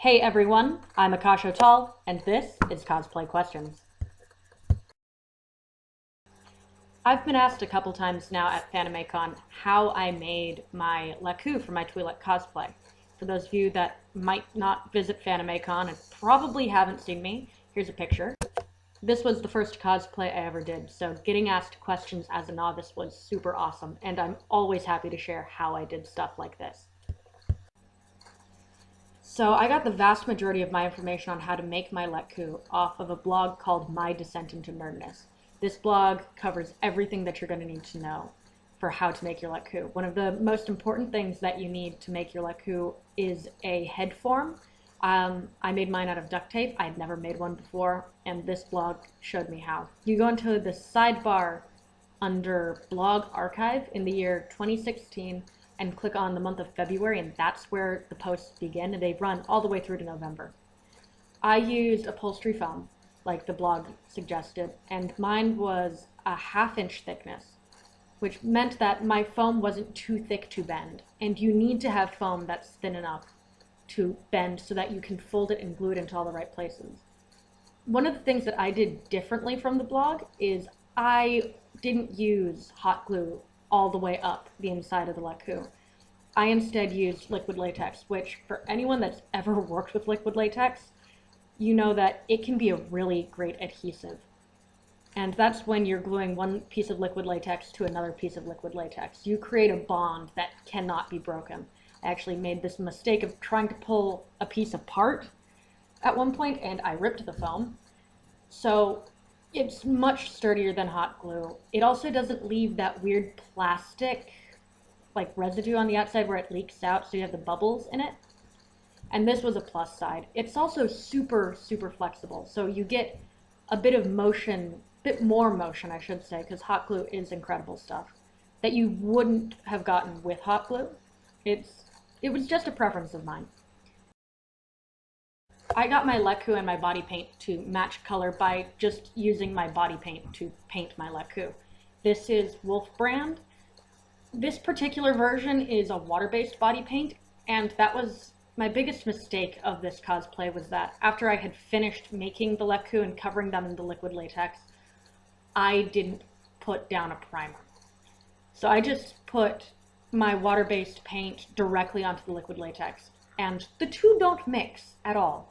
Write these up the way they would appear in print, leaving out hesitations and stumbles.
Hey everyone, I'm Akash Otal, and this is Cosplay Questions. I've been asked a couple times now at FanimeCon how I made my Lekku for my Twi'lek cosplay. For those of you that might not visit FanimeCon and probably haven't seen me, here's a picture. This was the first cosplay I ever did, so getting asked questions as a novice was super awesome, and I'm always happy to share how I did stuff like this. So I got the vast majority of my information on how to make my Lekku off of a blog called My Descent into Nerdness. This blog covers everything that you're going to need to know for how to make your Lekku. One of the most important things that you need to make your Lekku is a head form. I made mine out of duct tape. I'd never made one before, and this blog showed me how. You go into the sidebar under blog archive in the year 2016 and click on the month of February, and that's where the posts begin, and they run all the way through to November. I used upholstery foam, like the blog suggested, and mine was a 1/2 inch thickness, which meant that my foam wasn't too thick to bend, and you need to have foam that's thin enough to bend so that you can fold it and glue it into all the right places. One of the things that I did differently from the blog is I didn't use hot glue all the way up the inside of the Lekku. I instead used liquid latex, which for anyone that's ever worked with liquid latex, you know that it can be a really great adhesive. And that's when you're gluing one piece of liquid latex to another piece of liquid latex. You create a bond that cannot be broken. I actually made this mistake of trying to pull a piece apart at one point, and I ripped the foam. So it's much sturdier than hot glue. It also doesn't leave that weird plastic like residue on the outside where it leaks out, so you have the bubbles in it. And this was a plus side. It's also super, super flexible. So you get a bit of motion, bit more motion, I should say, because hot glue is incredible stuff that you wouldn't have gotten with hot glue. It was just a preference of mine. I got my Lekku and my body paint to match color by just using my body paint to paint my Lekku. This is Wolf brand. This particular version is a water-based body paint, and that was my biggest mistake of this cosplay, was that after I had finished making the Lekku and covering them in the liquid latex, I didn't put down a primer. So I just put my water-based paint directly onto the liquid latex, and the two don't mix at all.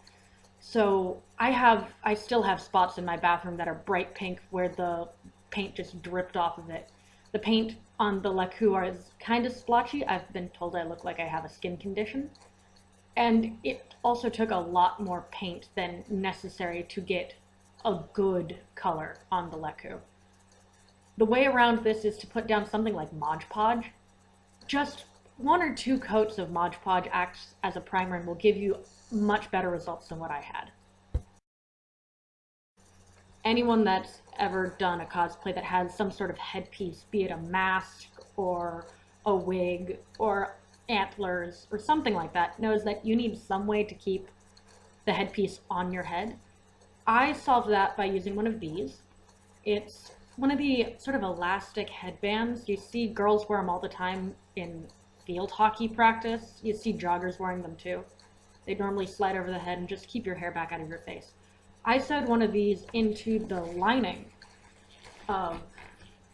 So I still have spots in my bathroom that are bright pink where the paint just dripped off of it. The paint on the Lekku is kind of splotchy. I've been told I look like I have a skin condition. And it also took a lot more paint than necessary to get a good color on the Lekku. The way around this is to put down something like Mod Podge. Just 1 or 2 coats of Mod Podge acts as a primer and will give you much better results than what I had. Anyone that's ever done a cosplay that has some sort of headpiece, be it a mask or a wig or antlers or something like that, knows that you need some way to keep the headpiece on your head. I solved that by using one of these. It's one of the sort of elastic headbands. You see girls wear them all the time in field hockey practice. You see joggers wearing them too. They normally slide over the head and just keep your hair back out of your face. I sewed one of these into the lining of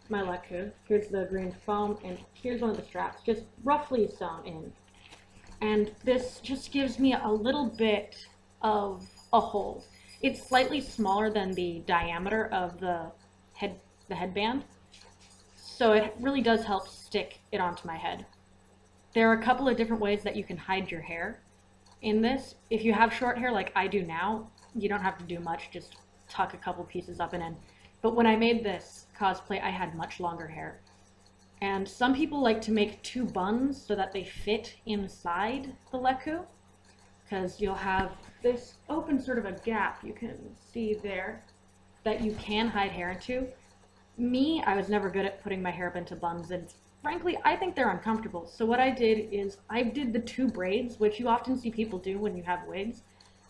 my Lekku. Here's the green foam, and here's one of the straps, just roughly sewn in. And this just gives me a little bit of a hole. It's slightly smaller than the diameter of the headband, so it really does help stick it onto my head. There are a couple of different ways that you can hide your hair in this. If you have short hair like I do now, you don't have to do much, just tuck a couple pieces up and in. But when I made this cosplay, I had much longer hair. And some people like to make 2 buns so that they fit inside the Lekku, because you'll have this open sort of a gap you can see there that you can hide hair into. Me, I was never good at putting my hair up into buns, and frankly, I think they're uncomfortable. So what I did is I did the 2 braids, which you often see people do when you have wigs,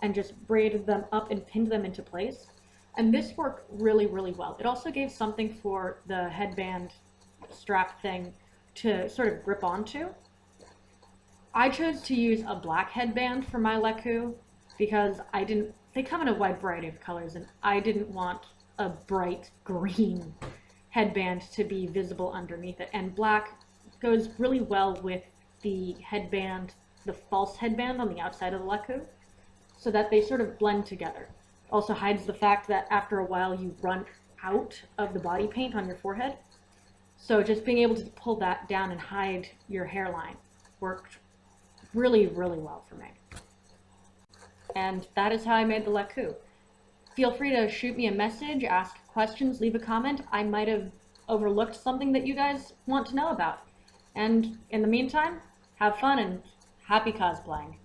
and just braided them up and pinned them into place. And this worked really, really well. It also gave something for the headband strap thing to sort of grip onto. I chose to use a black headband for my Lekku. because they come in a wide variety of colors, and I didn't want a bright green headband to be visible underneath it. And black goes really well with the headband, the false headband on the outside of the Lekku, so that they sort of blend together. Also hides the fact that after a while you run out of the body paint on your forehead. So just being able to pull that down and hide your hairline worked really, really well for me. And that is how I made the Lekku. Feel free to shoot me a message, ask questions, leave a comment. I might have overlooked something that you guys want to know about. And in the meantime, have fun and happy cosplaying.